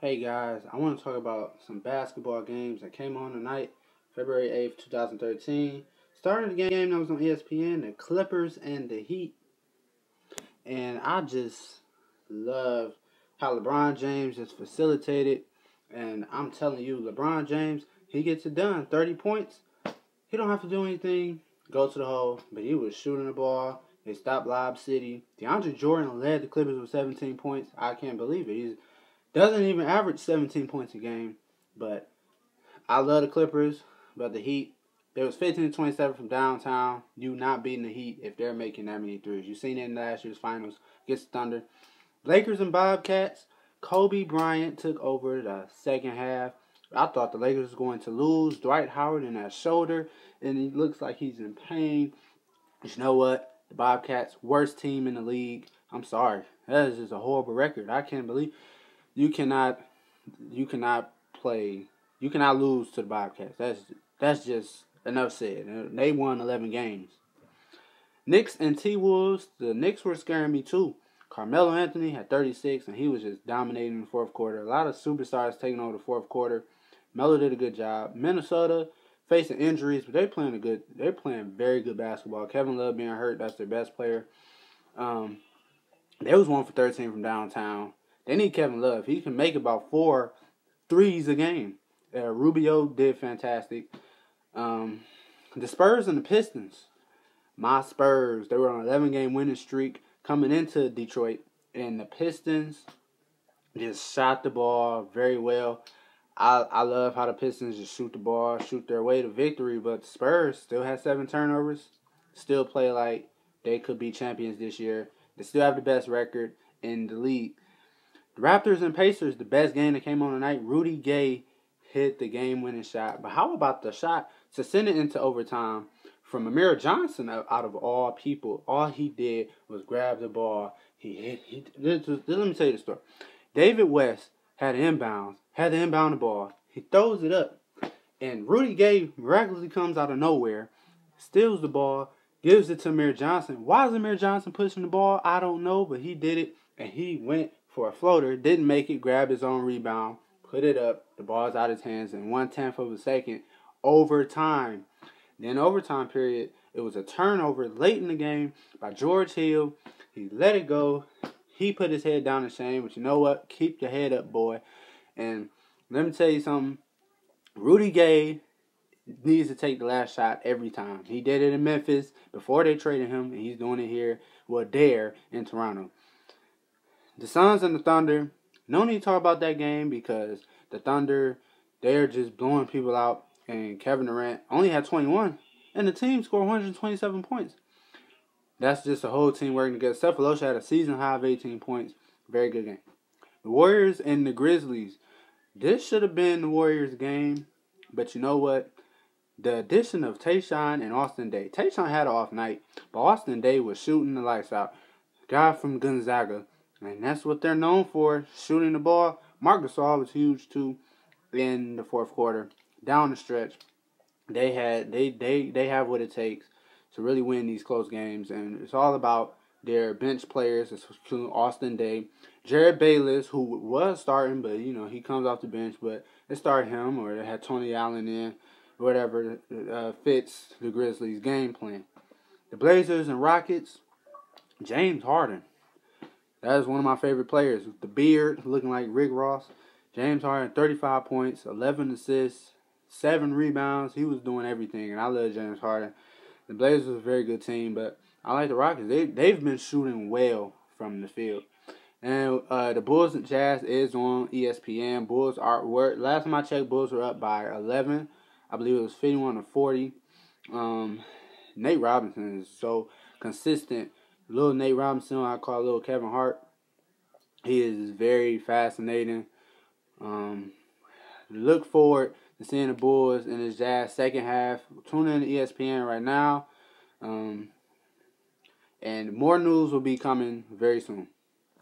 Hey guys, I want to talk about some basketball games that came on tonight, February 8th, 2013. Starting the game that was on ESPN, the Clippers and the Heat. And I just love how LeBron James just facilitated. And I'm telling you, LeBron James, he gets it done. 30 points. He don't have to do anything, go to the hole, but he was shooting the ball. They stopped Lob City. DeAndre Jordan led the Clippers with 17 points. I can't believe it. He doesn't even average 17 points a game. But I love the Clippers, but the Heat, there was 15-27 from downtown. You not beating the Heat if they're making that many threes. You seen it in last year's finals against Thunder. Lakers and Bobcats, Kobe Bryant took over the second half. I thought the Lakers was going to lose. Dwight Howard in that shoulder, and he looks like he's in pain. But you know what? The Bobcats, worst team in the league. I'm sorry. That is just a horrible record. I can't believe you cannot play you cannot lose to the Bobcats. That's just enough said. They won 11 games. Knicks and T-Wolves. The Knicks were scaring me too. Carmelo Anthony had 36, and he was just dominating in the fourth quarter. A lot of superstars taking over the fourth quarter. Melo did a good job. Minnesota facing injuries, but they're playing very good basketball. Kevin Love being hurt, that's their best player. They was 1 for 13 from downtown. They need Kevin Love. He can make about 4 threes a game. Rubio did fantastic. The Spurs and the Pistons. My Spurs, they were on an 11-game winning streak coming into Detroit, and the Pistons just shot the ball very well. I love how the Pistons just shoot the ball, shoot their way to victory, but the Spurs still had 7 turnovers, still play like they could be champions this year. They still have the best record in the league. The Raptors and Pacers, the best game that came on tonight. Rudy Gay hit the game-winning shot. But how about the shot to send it into overtime from Amir Johnson out of all people? All he did was grab the ball. Let me tell you the story. David West had to inbound the ball. He throws it up. And Rudy Gay miraculously comes out of nowhere, steals the ball, gives it to Amir Johnson. Why is Amir Johnson pushing the ball? I don't know, but he did it, and he went for a floater, didn't make it, grabbed his own rebound, put it up, the ball's out of his hands in 1/10 of a second, overtime. Then overtime period, it was a turnover late in the game by George Hill. He let it go. He put his head down in shame, but you know what? Keep your head up, boy. And let me tell you something. Rudy Gay needs to take the last shot every time. He did it in Memphis before they traded him, and he's doing it here, there in Toronto. The Suns and the Thunder, no need to talk about that game because the Thunder, they're just blowing people out, and Kevin Durant only had 21, and the team scored 127 points. That's just a whole team working together. Cephalosha had a season high of 18 points. Very good game. The Warriors and the Grizzlies. This should have been the Warriors' game, but you know what? The addition of Tayshaun and Austin Daye. Tayshaun had an off night, but Austin Daye was shooting the lights out. Guy from Gonzaga, and that's what they're known for, shooting the ball. Marc Gasol was huge too in the fourth quarter. Down the stretch, they have what it takes to really win these close games, and it's all about their bench players, including Austin Daye. Jared Bayless, who was starting, but he comes off the bench, but they started him, or they had Tony Allen in, whatever fits the Grizzlies' game plan. The Blazers and Rockets, James Harden. That is one of my favorite players. With the beard, looking like Rick Ross. James Harden, 35 points, 11 assists, 7 rebounds. He was doing everything, and I love James Harden. The Blazers are a very good team, but I like the Rockets. They've been shooting well from the field. And the Bulls and Jazz is on ESPN. Last time I checked, Bulls were up by 11. I believe it was 51-40. Nate Robinson is so consistent. Little Nate Robinson, I call little Kevin Hart. He is very fascinating. Look forward to seeing the Bulls and the Jazz second half. Tune in to ESPN right now. And more news will be coming very soon.